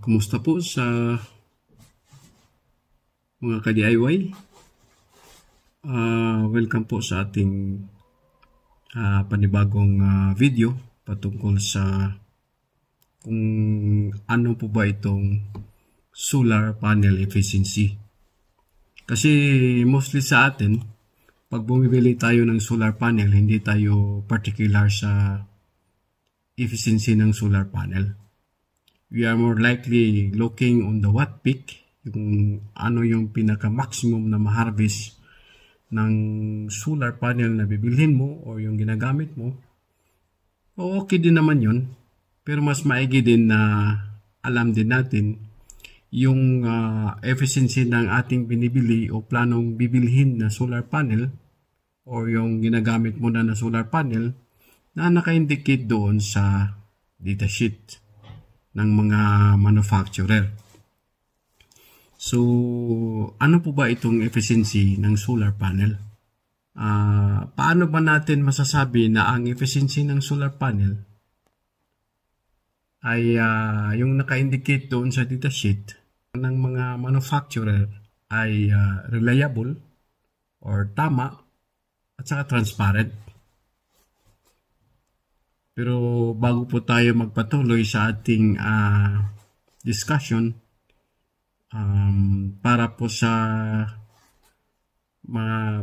Kumusta po sa mga ka-DIY? Welcome po sa ating panibagong video patungkol sa kung ano po ba itong solar panel efficiency. Kasi mostly sa atin, pag bumibili tayo ng solar panel, hindi tayo particular sa efficiency ng solar panel. We are more likely looking on the watt peak, yung ano yung pinaka-maximum na ma-harvest ng solar panel na bibilhin mo o yung ginagamit mo. O okay din naman yun, pero mas maigi din na alam din natin yung efficiency ng ating binibili o planong bibilhin na solar panel o yung ginagamit mo na solar panel na naka-indicate doon sa datasheet ng mga manufacturer. So, ano po ba itong efficiency ng solar panel? Paano ba natin masasabi na ang efficiency ng solar panel ay yung naka-indicate doon sa datasheet ng mga manufacturer ay reliable or tama at saka transparent? Pero bago po tayo magpatuloy sa ating discussion, para po sa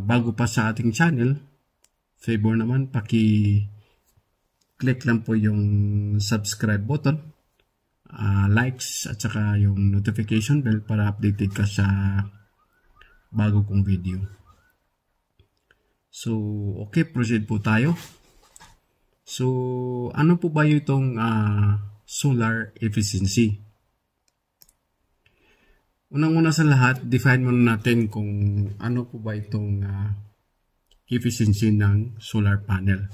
bago pa sa ating channel, favor naman paki-click lang po yung subscribe button, likes at saka yung notification bell para updated ka sa bago kong video. So, okay, proceed po tayo. So, ano po ba itong solar efficiency? Unang-una sa lahat, define muna natin kung ano po ba itong efficiency ng solar panel.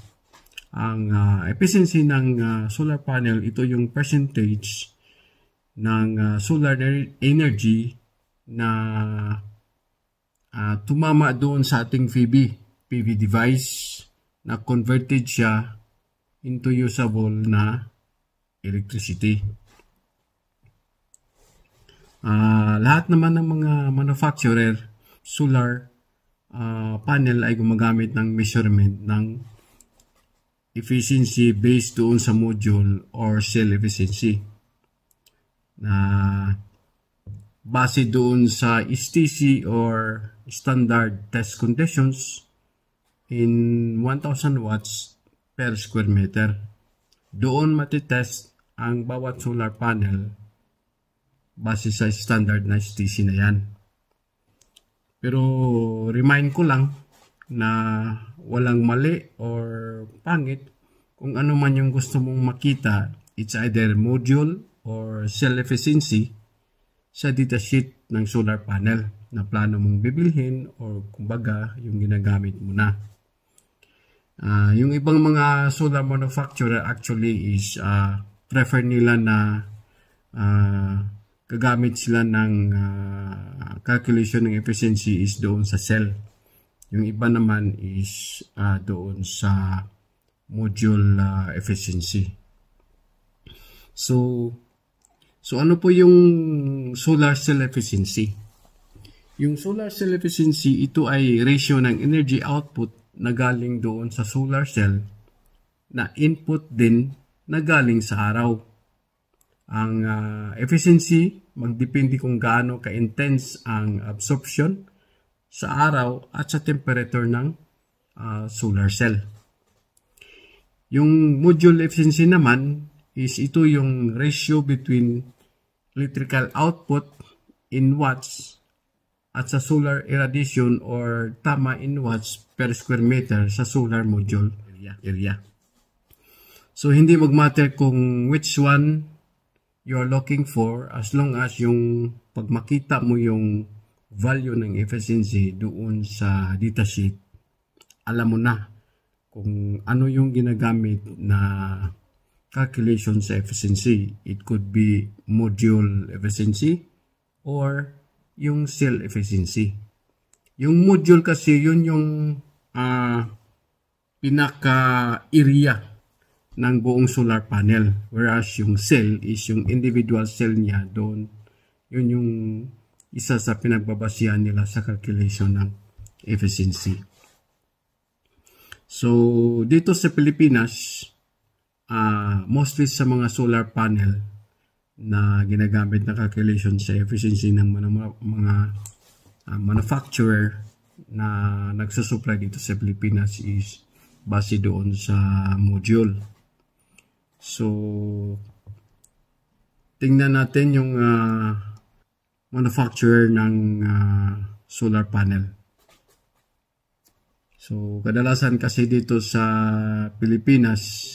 Ang efficiency ng solar panel, ito yung percentage ng solar energy na tumama doon sa ating PV device na converted siya into usable na electricity. Lahat naman ng mga manufacturer solar panel ay gumagamit ng measurement ng efficiency based doon sa module or cell efficiency na base doon sa STC or standard test conditions in 1000 watts per square meter. Doon matitest ang bawat solar panel base sa standard na STC na yan. Pero remind ko lang na walang mali or pangit kung ano man yung gusto mong makita. It's either module or cell efficiency sa datasheet ng solar panel na plano mong bibilhin or kumbaga yung ginagamit mo na. Yung ibang mga solar manufacturer actually is prefer nila na gagamit sila ng calculation ng efficiency is doon sa cell. Yung iba naman is doon sa module efficiency. So ano po yung solar cell efficiency? Yung solar cell efficiency, ito ay ratio ng energy output na galing doon sa solar cell na input din na galing sa araw. Ang efficiency, magdepende kung gaano ka-intense ang absorption sa araw at sa temperature ng solar cell. Yung module efficiency naman is ito yung ratio between electrical output in watts at sa solar irradiation or tama in watts per square meter sa solar module area. So, hindi mag-matter kung which one you're looking for as long as yung pag makita mo yung value ng efficiency doon sa datasheet, alam mo na kung ano yung ginagamit na calculation sa efficiency. It could be module efficiency or yung cell efficiency. Yung module kasi yun yung pinaka-area ng buong solar panel. Whereas yung cell is yung individual cell niya doon. Yun yung isa sa pinagbabasihan nila sa calculation ng efficiency. So, dito sa Pilipinas, mostly sa mga solar panel na ginagamit na calculation sa efficiency ng mga manufacturer na nagsusupply dito sa Pilipinas is base doon sa module. So, tingnan natin yung manufacturer ng solar panel. So, kadalasan kasi dito sa Pilipinas,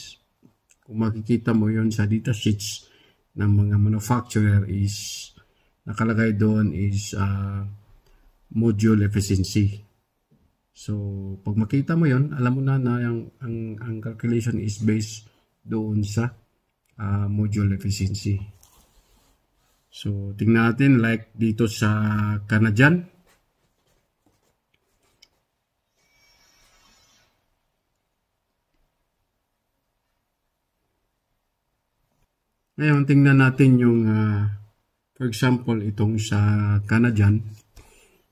kung makikita mo yun sa data sheets ng mga manufacturer is nakalagay doon is module efficiency. So, pag makita mo yun, alam mo na ang calculation is based doon sa module efficiency. So, tingnan natin like dito sa Canadian. Ngayon, tingnan natin yung, for example, itong sa Canadian.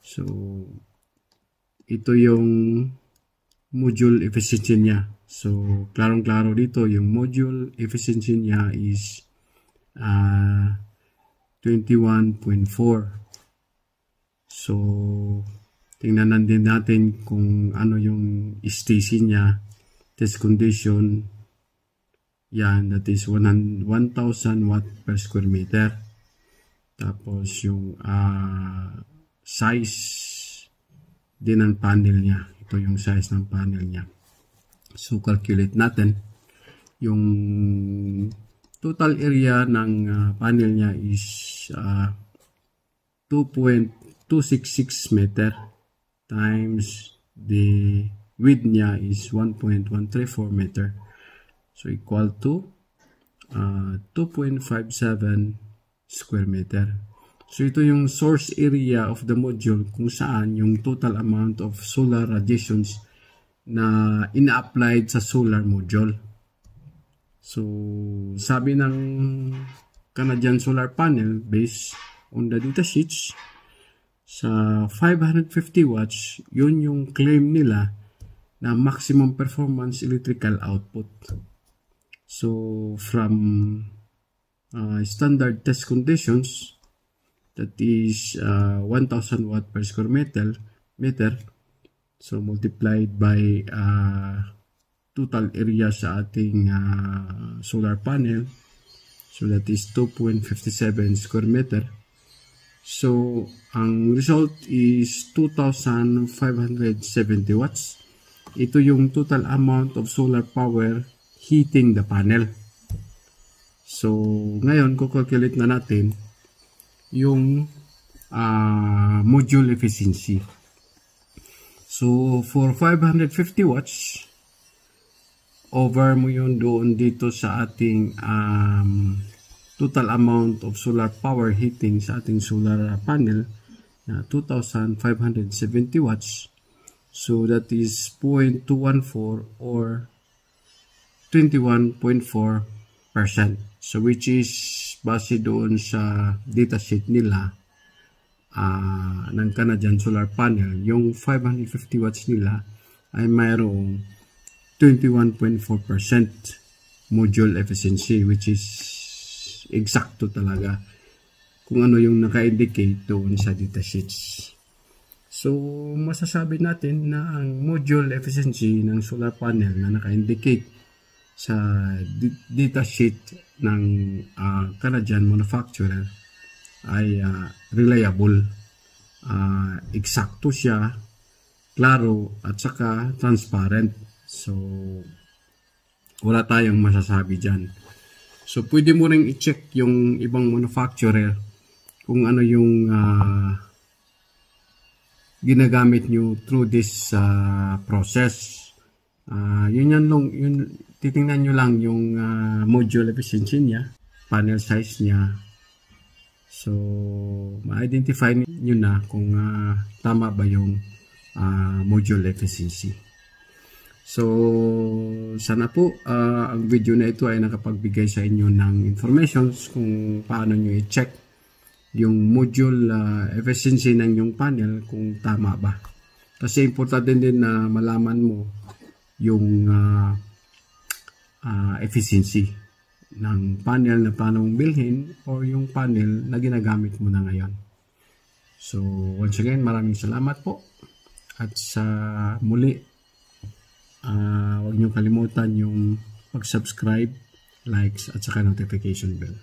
So, ito yung module efficiency niya. So, klarong-klaro dito, yung module efficiency niya is 21.4. So, tingnan din natin kung ano yung STC niya, test condition. Yan, that is 1,000 watt per square meter. Tapos yung size din ng panel niya. Ito yung size ng panel niya. So, calculate natin. Yung total area ng panel niya is 2.266 meter times the width niya is 1.134 meter. So, equal to 2.57 square meter. So, ito yung source area of the module kung saan yung total amount of solar radiations na ina-applied sa solar module. So, sabi ng Canadian solar panel based on the data sheets, sa 550 watts, yun yung claim nila na maximum performance electrical output. So, from standard test conditions, that is 1,000 watt per square meter, so multiplied by total area sa ating solar panel, so that is 2.57 square meter. So, ang result is 2,570 watts. Ito yung total amount of solar power heating the panel. So, ngayon, kukalculate na natin yung module efficiency. So, for 550 watts, over mo yun doon dito sa ating total amount of solar power heating sa ating solar panel na 2,570 watts. So, that is 0.214 or 21.4%. So, which is base doon sa datasheet nila ng Canadian solar panel. Yung 550 watts nila ay mayroong 21.4% module efficiency, which is eksakto talaga kung ano yung naka-indicate doon sa datasheets. So, masasabi natin na ang module efficiency ng solar panel na naka-indicate sa datasheet ng Canadian manufacturer ay reliable. Eksakto siya, klaro, at saka transparent. So, wala tayong masasabi dyan. So, pwede mo rin i-check yung ibang manufacturer kung ano yung ginagamit nyo through this process. Titingnan nyo lang yung module efficiency niya, panel size niya. So, ma-identify nyo na kung tama ba yung module efficiency. So, sana po ang video na ito ay nakapagbigay sa inyo ng informations kung paano nyo i-check yung module efficiency ng yung panel kung tama ba. Kasi importante din na malaman mo yung efficiency ng panel na paano mong bilhin or yung panel na ginagamit mo na ngayon. So, once again, maraming salamat po. At sa muli, huwag niyo kalimutan yung pag-subscribe, likes, at saka notification bell.